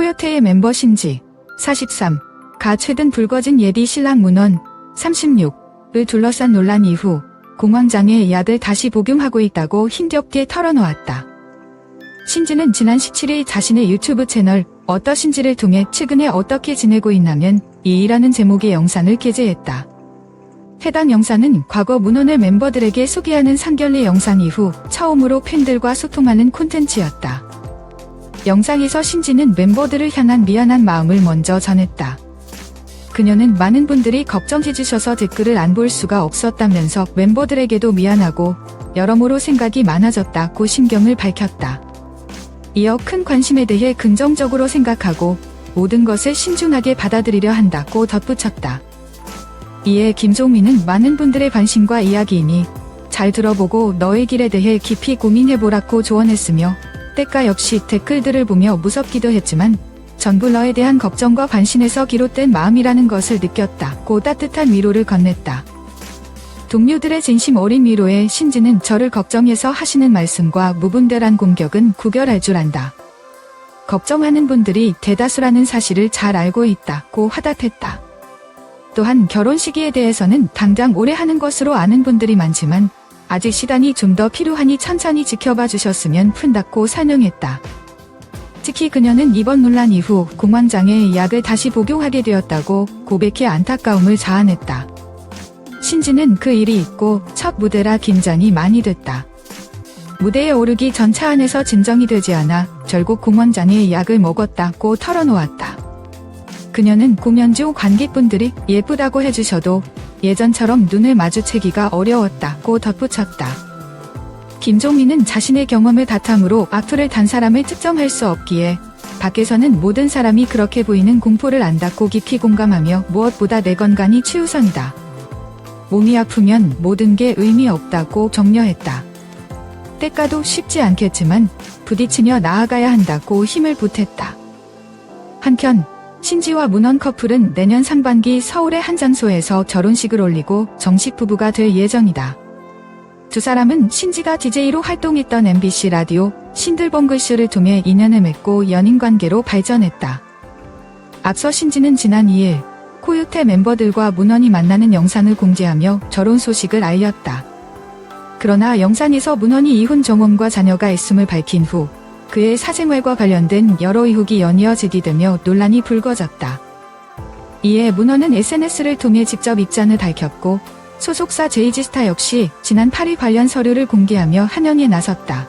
코요테의 멤버 신지 43가 최근 불거진 예비 신랑 문원 36을 둘러싼 논란 이후 공황장애 약을 다시 복용하고 있다고 힘겹게 털어놓았다. 신지는 지난 17일 자신의 유튜브 채널 어떠신지를 통해 최근에 어떻게 지내고 있냐면 이라는 제목의 영상을 게재했다. 해당 영상은 과거 문원의 멤버들에게 소개하는 상견례 영상 이후 처음으로 팬들과 소통하는 콘텐츠였다. 영상에서 신지는 멤버들을 향한 미안한 마음을 먼저 전했다. 그녀는 많은 분들이 걱정해주셔서 댓글을 안 볼 수가 없었다면서 멤버들에게도 미안하고 여러모로 생각이 많아졌다고 심경을 밝혔다. 이어 큰 관심에 대해 긍정적으로 생각하고 모든 것을 신중하게 받아들이려 한다고 덧붙였다. 이에 김종민은 많은 분들의 관심과 이야기이니 잘 들어보고 너의 길에 대해 깊이 고민해보라고 조언했으며 때가 역시 댓글들을 보며 무섭기도 했지만 전부 너에 대한 걱정과 관심에서 비롯된 마음이라는 것을 느꼈다고 따뜻한 위로를 건넸다. 동료들의 진심 어린 위로에 신지는 저를 걱정해서 하시는 말씀과 무분별한 공격은 구별할 줄 안다. 걱정하는 분들이 대다수라는 사실을 잘 알고 있다고 화답했다. 또한 결혼 시기에 대해서는 당장 오래 하는 것으로 아는 분들이 많지만 아직 시간이 좀 더 필요하니 천천히 지켜봐 주셨으면 푼다고 설명했다. 특히 그녀는 이번 논란 이후 공황장애 약을 다시 복용하게 되었다고 고백해 안타까움을 자아냈다. 신지는 그 일이 있고 첫 무대라 긴장이 많이 됐다. 무대에 오르기 전 차 안에서 진정이 되지 않아 결국 공황장애 약을 먹었다고 털어놓았다. 그녀는 공연 중 관객분들이 예쁘다고 해주셔도 예전처럼 눈을 마주치기가 어려웠다고 덧붙였다. 김종민은 자신의 경험을 바탕으로 악플을 단 사람을 특정할 수 없기에 밖에서는 모든 사람이 그렇게 보이는 공포를 안다고 깊이 공감하며 무엇보다 내 건강이 최우선이다. 몸이 아프면 모든 게 의미 없다고 격려했다. 때가도 쉽지 않겠지만 부딪히며 나아가야 한다고 힘을 보탰다. 한편 신지와 문원 커플은 내년 상반기 서울의 한 장소에서 결혼식을 올리고 정식 부부가 될 예정이다. 두 사람은 신지가 DJ로 활동했던 MBC 라디오 신들봉글쇼를 통해 인연을 맺고 연인관계로 발전했다. 앞서 신지는 지난 2일 코요테 멤버들과 문원이 만나는 영상을 공개하며 결혼 소식을 알렸다. 그러나 영상에서 문원이 이혼 정원과 자녀가 있음을 밝힌 후 그의 사생활과 관련된 여러 의혹이 연이어 제기되며 논란이 불거졌다. 이에 문원은 SNS를 통해 직접 입장을 밝혔고 소속사 JG스타 역시 지난 8일 관련 서류를 공개하며 한연에 나섰다.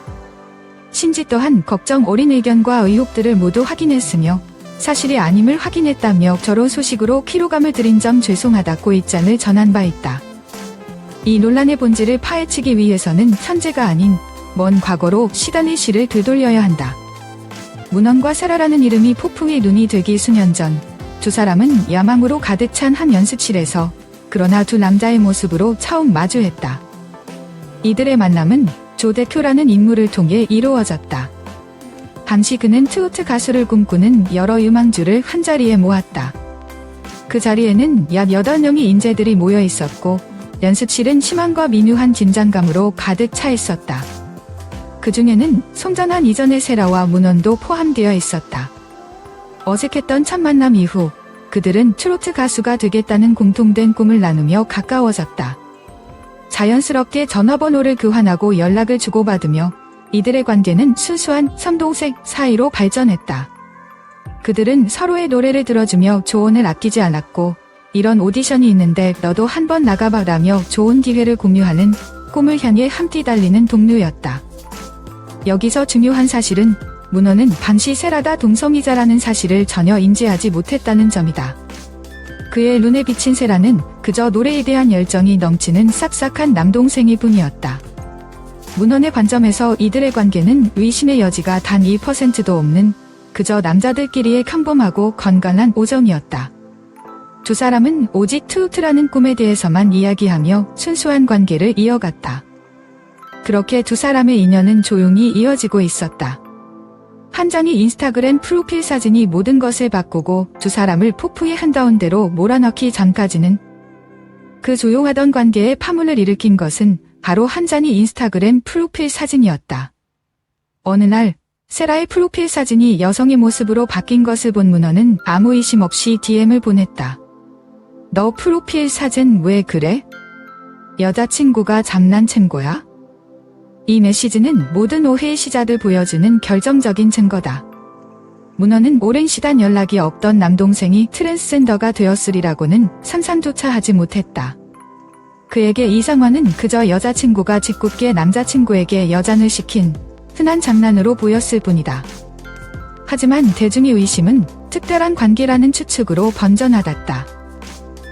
신지 또한 걱정 어린 의견과 의혹들을 모두 확인했으며 사실이 아님을 확인했다며 결혼 소식으로 피로감을 드린 점 죄송하다고 입장을 전한 바 있다. 이 논란의 본질을 파헤치기 위해서는 현재가 아닌 먼 과거로 시간의 실을 되돌려야 한다. 문원과 세라라는 이름이 폭풍의 눈이 되기 수년 전 두 사람은 야망으로 가득 찬 한 연습실에서 그러나 두 남자의 모습으로 처음 마주했다. 이들의 만남은 조대표라는 인물을 통해 이루어졌다. 당시 그는 트로트 가수를 꿈꾸는 여러 유망주를 한자리에 모았다. 그 자리에는 약 8명의 인재들이 모여 있었고 연습실은 심한과 미묘한 긴장감으로 가득 차 있었다. 그 중에는 송전환 이전의 세라와 문원도 포함되어 있었다. 어색했던 첫 만남 이후 그들은 트로트 가수가 되겠다는 공통된 꿈을 나누며 가까워졌다. 자연스럽게 전화번호를 교환하고 연락을 주고받으며 이들의 관계는 순수한 선동색 사이로 발전했다. 그들은 서로의 노래를 들어주며 조언을 아끼지 않았고 이런 오디션이 있는데 너도 한번 나가봐라며 좋은 기회를 공유하는 꿈을 향해 함께 달리는 동료였다. 여기서 중요한 사실은 문원은 당시 세라가 동성이자라는 사실을 전혀 인지하지 못했다는 점이다. 그의 눈에 비친 세라는 그저 노래에 대한 열정이 넘치는 싹싹한 남동생일 뿐이었다. 문원의 관점에서 이들의 관계는 의심의 여지가 단 1%도 없는 그저 남자들끼리의 평범하고 건강한 오정이었다. 두 사람은 오직 트로트라는 꿈에 대해서만 이야기하며 순수한 관계를 이어갔다. 그렇게 두 사람의 인연은 조용히 이어지고 있었다. 한 장의 인스타그램 프로필 사진이 모든 것을 바꾸고 두 사람을 폭풍의 한가운데로 몰아넣기 전까지는 그 조용하던 관계에 파문을 일으킨 것은 바로 한 장의 인스타그램 프로필 사진이었다. 어느 날 세라의 프로필 사진이 여성의 모습으로 바뀐 것을 본 문헌은 아무 의심 없이 DM을 보냈다. 너 프로필 사진 왜 그래? 여자친구가 장난친 거야? 이 메시지는 모든 오해의 시작을 보여주는 결정적인 증거다. 문헌은 오랜 시간 연락이 없던 남동생이 트랜스젠더가 되었으리라고는 상상조차 하지 못했다. 그에게 이 상황은 그저 여자친구가 짓궂게 남자친구에게 여잔을 시킨 흔한 장난으로 보였을 뿐이다. 하지만 대중의 의심은 특별한 관계라는 추측으로 번져나갔다.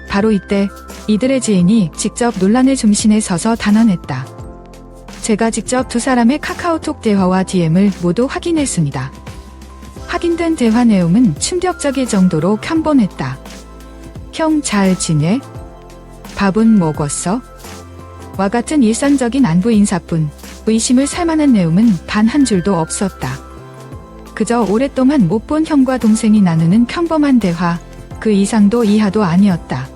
바로 이때 이들의 지인이 직접 논란의 중심에 서서 단언했다. 제가 직접 두 사람의 카카오톡 대화와 DM을 모두 확인했습니다. 확인된 대화 내용은 충격적일 정도로 평범했다. 형 잘 지내? 밥은 먹었어? 와 같은 일상적인 안부 인사뿐 의심을 살만한 내용은 단 한 줄도 없었다. 그저 오랫동안 못 본 형과 동생이 나누는 평범한 대화, 그 이상도 이하도 아니었다.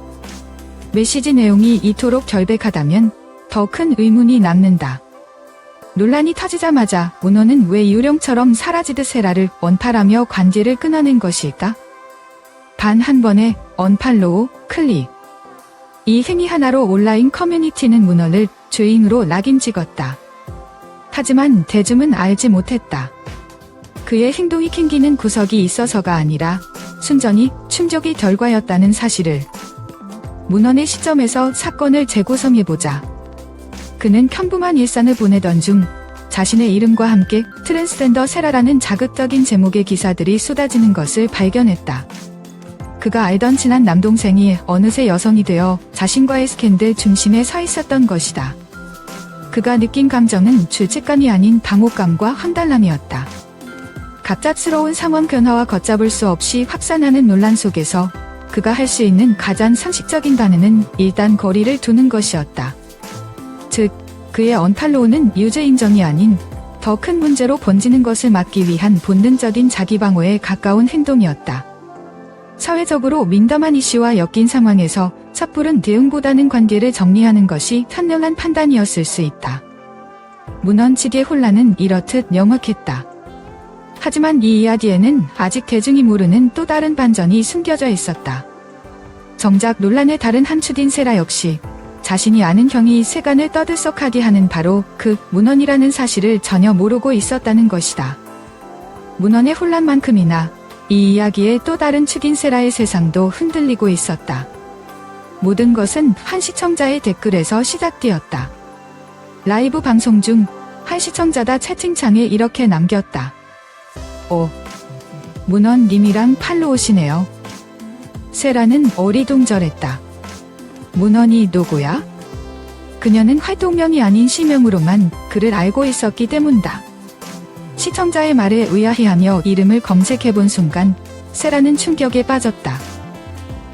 메시지 내용이 이토록 결백하다면 더 큰 의문이 남는다. 논란이 터지자마자 문헌은 왜 유령처럼 사라지듯 세라를 언팔하며 관계를 끊어낸 것일까? 단 한 번의 언팔로우, 클릭. 이 행위 하나로 온라인 커뮤니티는 문헌을 죄인으로 낙인 찍었다. 하지만 대중은 알지 못했다. 그의 행동이 캥기는 구석이 있어서가 아니라 순전히 충족의 결과였다는 사실을. 문헌의 시점에서 사건을 재구성해보자. 그는 평범한 일상을 보내던 중 자신의 이름과 함께 트랜스젠더 세라라는 자극적인 제목의 기사들이 쏟아지는 것을 발견했다. 그가 알던 친한 남동생이 어느새 여성이 되어 자신과의 스캔들 중심에 서 있었던 것이다. 그가 느낀 감정은 죄책감이 아닌 당혹감과 황달람이었다. 갑작스러운 상황 변화와 걷잡을 수 없이 확산하는 논란 속에서 그가 할 수 있는 가장 상식적인 반응은 일단 거리를 두는 것이었다. 즉, 그의 언팔로우는 유죄 인정이 아닌 더 큰 문제로 번지는 것을 막기 위한 본능적인 자기방어에 가까운 행동이었다. 사회적으로 민감한 이슈와 엮인 상황에서 섣부른 대응보다는 관계를 정리하는 것이 현명한 판단이었을 수 있다. 문헌 측의 혼란은 이렇듯 명확했다. 하지만 이 이야기에는 아직 대중이 모르는 또 다른 반전이 숨겨져 있었다. 정작 논란의 다른 한 축인 세라 역시 자신이 아는 형이 세간을 떠들썩하게 하는 바로 그 문헌이라는 사실을 전혀 모르고 있었다는 것이다. 문헌의 혼란만큼이나 이 이야기의 또 다른 축인 세라의 세상도 흔들리고 있었다. 모든 것은 한 시청자의 댓글에서 시작되었다. 라이브 방송 중 한 시청자가 채팅창에 이렇게 남겼다. 문헌님이랑 팔로우시네요. 세라는 어리둥절했다. 문헌이 누구야? 그녀는 활동명이 아닌 실명으로만 그를 알고 있었기 때문이다. 시청자의 말에 의아해하며 이름을 검색해본 순간 세라는 충격에 빠졌다.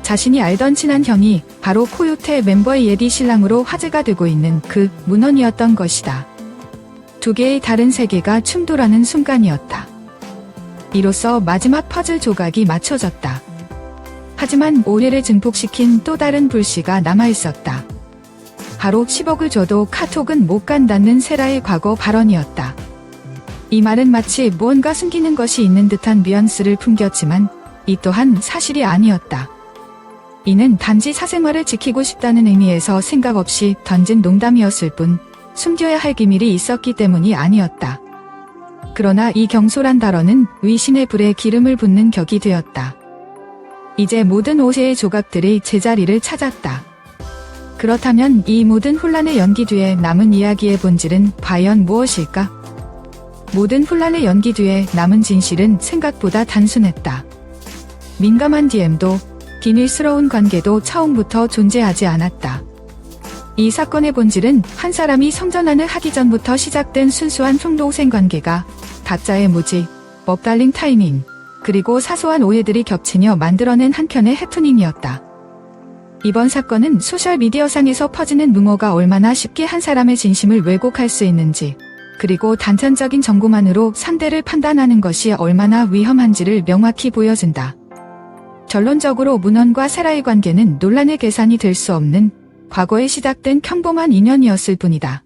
자신이 알던 친한 형이 바로 코요테 멤버의 예비 신랑으로 화제가 되고 있는 그 문헌이었던 것이다. 두 개의 다른 세계가 충돌하는 순간이었다. 이로써 마지막 퍼즐 조각이 맞춰졌다. 하지만 오해를 증폭시킨 또 다른 불씨가 남아있었다. 바로 10억을 줘도 카톡은 못 간다는 세라의 과거 발언이었다. 이 말은 마치 무언가 숨기는 것이 있는 듯한 뉘앙스를 풍겼지만 이 또한 사실이 아니었다. 이는 단지 사생활을 지키고 싶다는 의미에서 생각 없이 던진 농담이었을 뿐 숨겨야 할 기밀이 있었기 때문이 아니었다. 그러나 이 경솔한 발언은 위신의 불에 기름을 붓는 격이 되었다. 이제 모든 오해의 조각들이 제자리를 찾았다. 그렇다면 이 모든 혼란의 연기 뒤에 남은 이야기의 본질은 과연 무엇일까? 모든 혼란의 연기 뒤에 남은 진실은 생각보다 단순했다. 민감한 DM도 비밀스러운 관계도 처음부터 존재하지 않았다. 이 사건의 본질은 한 사람이 성전환을 하기 전부터 시작된 순수한 형동생 관계가 각자의 무지, 업달링 타이밍, 그리고 사소한 오해들이 겹치며 만들어낸 한편의 해프닝이었다. 이번 사건은 소셜미디어상에서 퍼지는 루머가 얼마나 쉽게 한 사람의 진심을 왜곡할 수 있는지, 그리고 단편적인 정보만으로 상대를 판단하는 것이 얼마나 위험한지를 명확히 보여준다. 결론적으로 문헌과 세라의 관계는 논란의 계산이 될 수 없는 과거에 시작된 평범한 인연이었을 뿐이다.